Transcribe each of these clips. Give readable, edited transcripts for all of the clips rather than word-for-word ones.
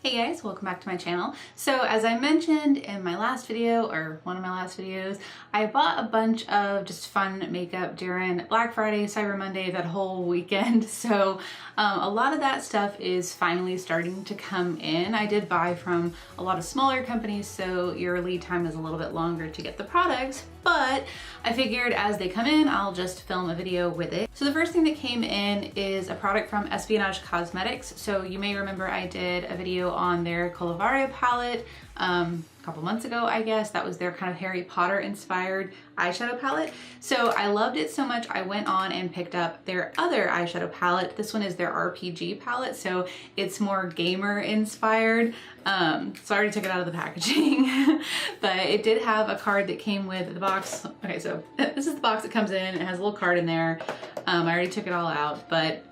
Hey guys, welcome back to my channel. So as I mentioned in my last video, or one of my last videos, I bought a bunch of just fun makeup during Black Friday, Cyber Monday, that whole weekend. So a lot of that stuff is finally starting to come in. I did buy from a lot of smaller companies, so your lead time is a little bit longer to get the products, but I figured as they come in, I'll just film a video with it. So the first thing that came in is a product from Espionage Cosmetics. So you may remember I did a video on their Colovaria palette a couple months ago, I guess. That was their kind of Harry Potter inspired eyeshadow palette. So I loved it so much I went on and picked up their other eyeshadow palette. This one is their RPG palette, so it's more gamer inspired. So I already took it out of the packaging, but it did have a card that came with the box. Okay, so this is the box that comes in. It has a little card in there. I already took it all out, but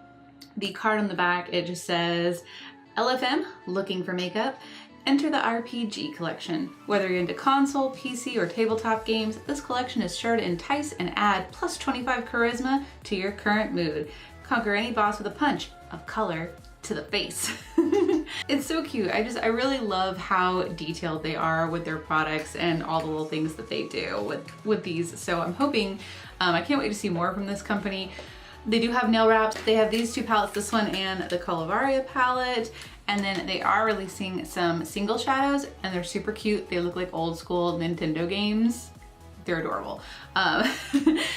the card on the back, it just says, LFM, looking for makeup? Enter the RPG collection. Whether you're into console, PC, or tabletop games, this collection is sure to entice and add plus 25 charisma to your current mood. Conquer any boss with a punch of color to the face. It's so cute. I really love how detailed they are with their products and all the little things that they do with these. So I'm hoping, I can't wait to see more from this company. They do have nail wraps. They have these two palettes, this one and the Colovaria palette. And then they are releasing some single shadows and they're super cute. They look like old school Nintendo games. They're adorable.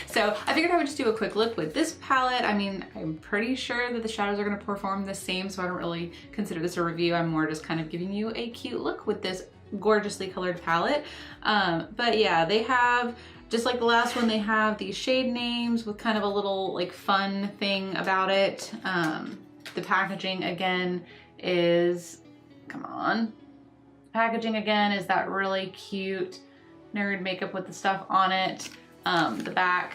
So I figured I would just do a quick look with this palette. I mean, I'm pretty sure that the shadows are gonna perform the same, so I don't really consider this a review. I'm more just kind of giving you a cute look with this gorgeously colored palette. But yeah, they have, just like the last one, they have these shade names with kind of a little like fun thing about it. The packaging again is, packaging again is that really cute nerd makeup with the stuff on it. The back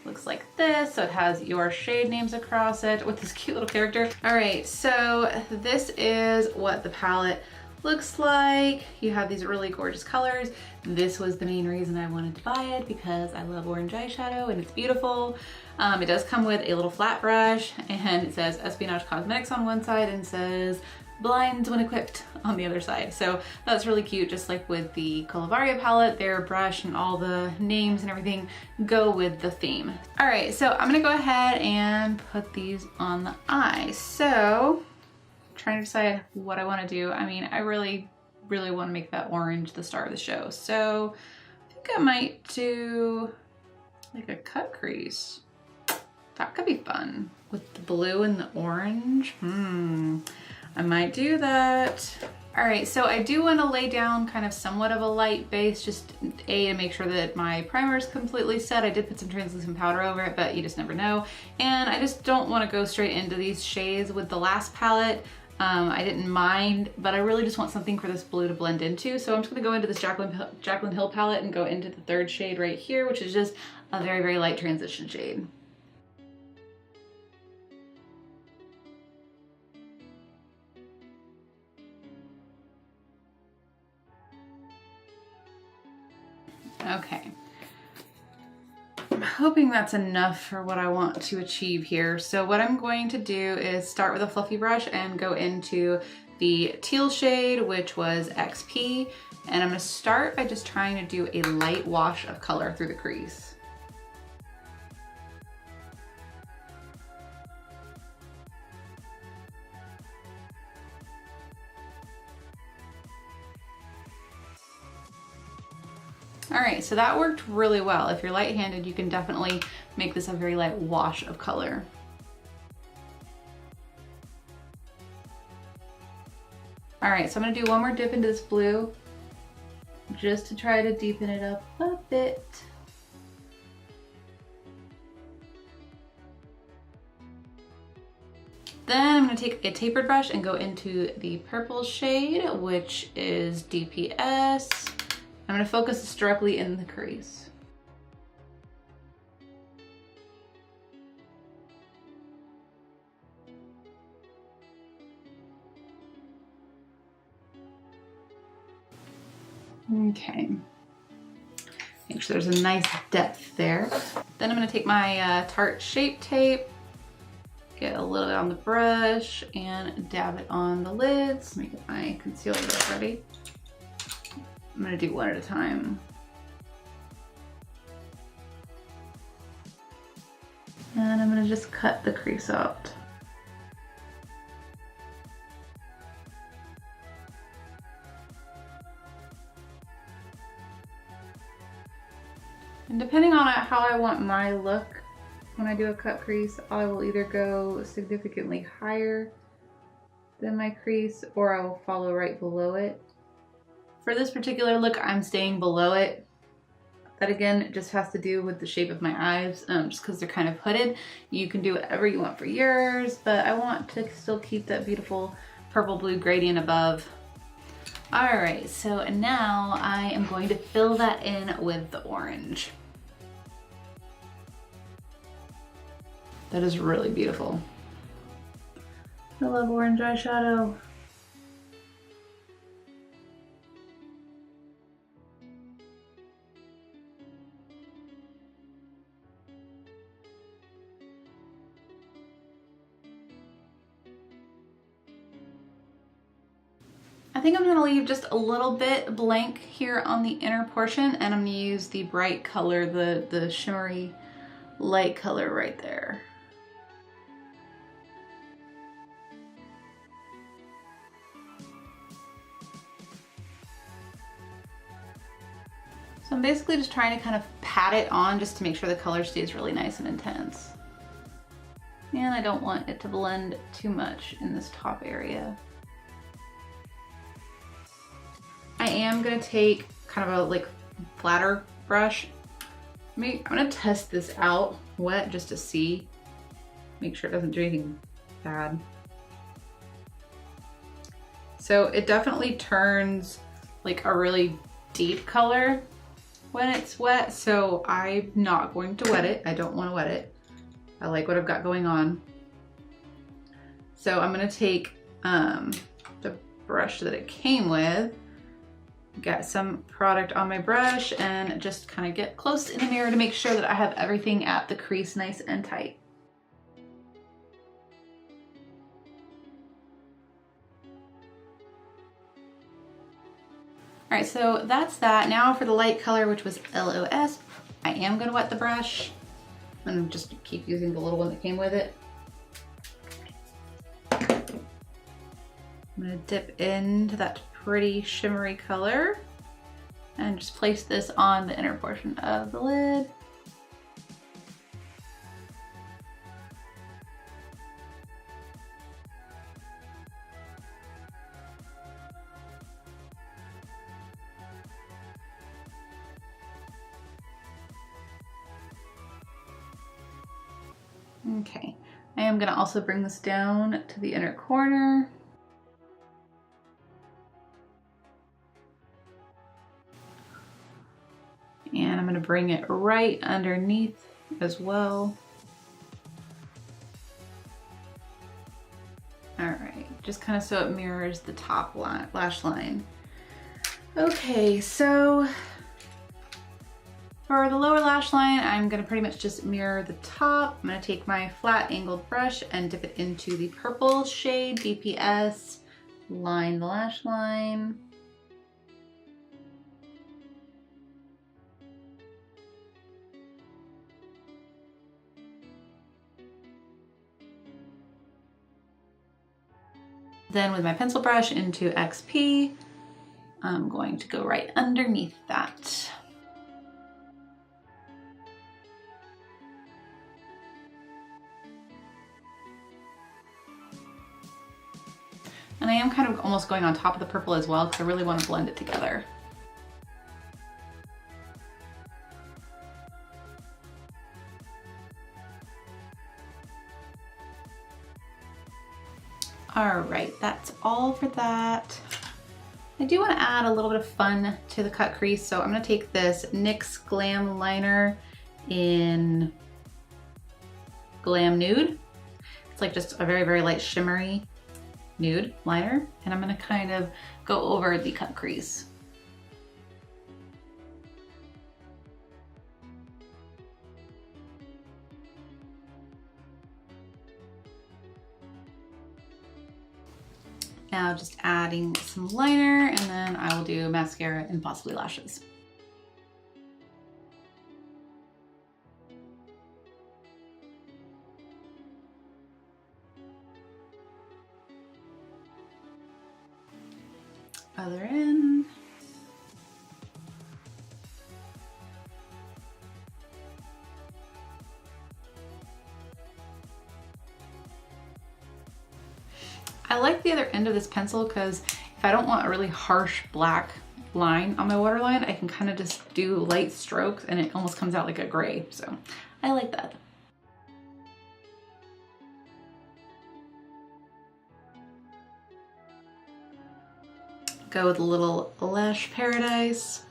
looks like this, so it has your shade names across it with this cute little character. All right, so this is what the palette looks like. You have these really gorgeous colors. This was the main reason I wanted to buy it, because I love orange eyeshadow and it's beautiful. It does come with a little flat brush, and it says Espionage Cosmetics on one side and says blinds when equipped on the other side. So that's really cute. Just like with the Colovaria palette, their brush and all the names and everything go with the theme. All right, so I'm gonna go ahead and put these on the eye. So trying to decide what I want to do. I mean, I really want to make that orange the star of the show. So I think I might do like a cut crease. That could be fun with the blue and the orange. I might do that. All right, so I do want to lay down kind of somewhat of a light base, just to make sure that my primer is completely set. I did put some translucent powder over it, but you just never know. And I just don't want to go straight into these shades with the last palette. I didn't mind, but I really just want something for this blue to blend into. So I'm just gonna go into this Jaclyn Hill palette and go into the third shade right here, which is just a very, very light transition shade. Okay. I'm hoping that's enough for what I want to achieve here. So what I'm going to do is start with a fluffy brush and go into the teal shade, which was XP. And I'm gonna start by just trying to do a light wash of color through the crease. All right, so that worked really well. If you're light-handed, you can definitely make this a very light wash of color. All right, so I'm gonna do one more dip into this blue just to try to deepen it up a bit. Then I'm gonna take a tapered brush and go into the purple shade, which is DPS. I'm gonna focus this directly in the crease. Okay. Make sure there's a nice depth there. Then I'm gonna take my Tarte Shape Tape Get a little bit on the brush and dab it on the lids. Let me get my concealer ready. I'm gonna do one at a time. And I'm gonna just cut the crease out. And depending on how I want my look when I do a cut crease, I will either go significantly higher than my crease or I will follow right below it. For this particular look, I'm staying below it. That again, just has to do with the shape of my eyes, just because they're kind of hooded. You can do whatever you want for yours, but I want to still keep that beautiful purple-blue gradient above. All right, so now I am going to fill that in with the orange. That is really beautiful. I love orange eyeshadow. I think I'm gonna leave just a little bit blank here on the inner portion, and I'm gonna use the bright color, the shimmery light color right there. So I'm basically just trying to kind of pat it on just to make sure the color stays really nice and intense. And I don't want it to blend too much in this top area. I am gonna take kind of a like flatter brush. I'm gonna test this out wet just to see. Make sure it doesn't do anything bad. So it definitely turns like a really deep color when it's wet, so I'm not going to wet it. I don't want to wet it. I like what I've got going on. So I'm gonna take the brush that it came with, get some product on my brush, and just kind of get close in the mirror to make sure that I have everything at the crease nice and tight. All right, so that's that. Now for the light color, which was LOS, I am gonna wet the brush and just keep using the little one that came with it. I'm gonna dip into that pretty shimmery color and just place this on the inner portion of the lid. Okay, I am gonna also bring this down to the inner corner. And I'm gonna bring it right underneath as well. All right, just kind of so it mirrors the top lash line. Okay, so for the lower lash line, I'm gonna pretty much just mirror the top. I'm gonna take my flat angled brush and dip it into the purple shade, DPS, line the lash line. Then with my pencil brush into XP, I'm going to go right underneath that. And I am kind of almost going on top of the purple as well because I really want to blend it together. All right, that's all for that. I do want to add a little bit of fun to the cut crease, so I'm going to take this NYX Glam Liner in Glam Nude. It's like just a very, very light shimmery nude liner, and I'm going to kind of go over the cut crease. Now just adding some liner, and then I will do mascara and possibly lashes. Other end. I like the other end of this pencil because if I don't want a really harsh black line on my waterline, I can kind of just do light strokes and it almost comes out like a gray. So I like that. Go with a little lash paradise.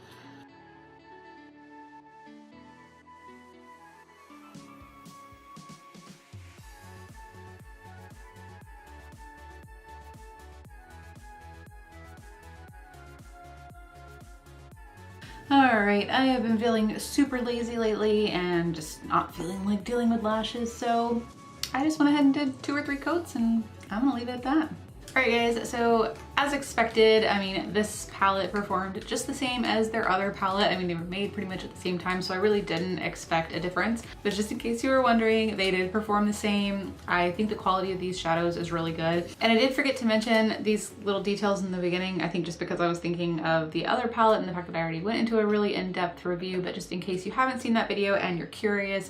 Alright, I have been feeling super lazy lately and just not feeling like dealing with lashes, so I just went ahead and did 2 or 3 coats and I'm gonna leave it at that. Alright guys, so as expected, I mean, this palette performed just the same as their other palette. I mean, they were made pretty much at the same time, so I really didn't expect a difference. But just in case you were wondering, they did perform the same. I think the quality of these shadows is really good. And I did forget to mention these little details in the beginning, I think just because I was thinking of the other palette and the fact that I already went into a really in-depth review, but just in case you haven't seen that video and you're curious,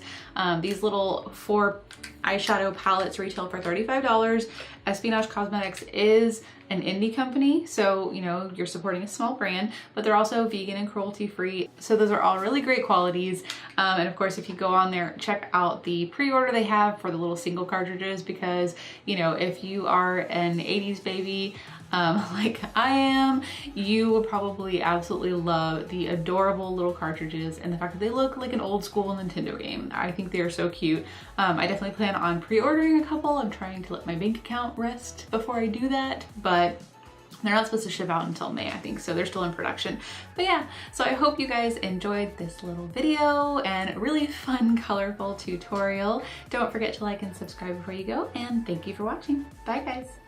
these little 4 eyeshadow palettes retail for $35. Espionage Cosmetics is an indie company, so you know you're supporting a small brand, but they're also vegan and cruelty free, so those are all really great qualities. And of course, if you go on there, check out the pre-order they have for the little single cartridges, because you know, if you are an 80s baby like I am, you will probably absolutely love the adorable little cartridges and the fact that they look like an old school Nintendo game. I think they are so cute. I definitely plan on pre-ordering a couple. I'm trying to let my bank account rest before I do that, but they're not supposed to ship out until May, I think, so they're still in production. But yeah, so I hope you guys enjoyed this little video and really fun, colorful tutorial. Don't forget to like and subscribe before you go, and thank you for watching. Bye guys.